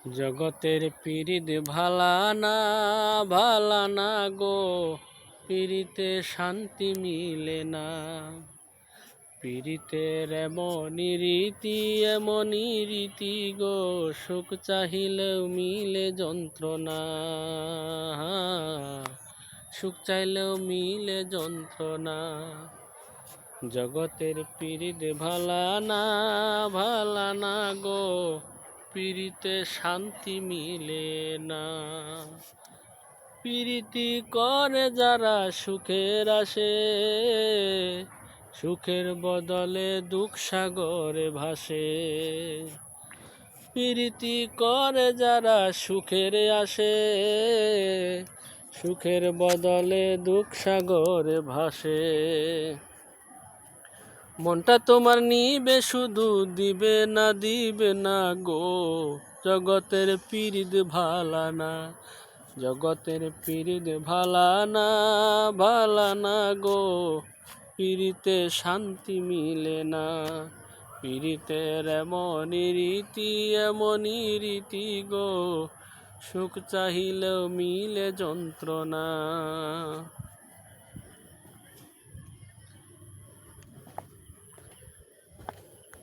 জগতের পীড়িত ভালা না গো, পীড়িতে শান্তি মিলে না। পীড়িতের এমনই রীতি গো, সুখ চাহিলেও মিলে যন্ত্রণা। সুখ চাইলেও মিলে যন্ত্রণা। জগতের পীড়িত ভালা না গো, পীড়িতে শান্তি মিলে না। পীড়িতি করে যারা সুখের আসে, সুখের বদলে দুঃখ সাগরে ভাসে। পীড়িতি করে যারা সুখের আসে, সুখের বদলে দুঃখ সাগরে ভাসে। মনটা তোমার নিবে শুধু, দিবে না গো, জগতের পীড়িত ভালা না। জগতের পীড়িত ভালা না গো, পীড়িতে শান্তি মিলে না। পীড়িতের এমনই রীতি গো, সুখ চাহিলেও মিলে যন্ত্রণা।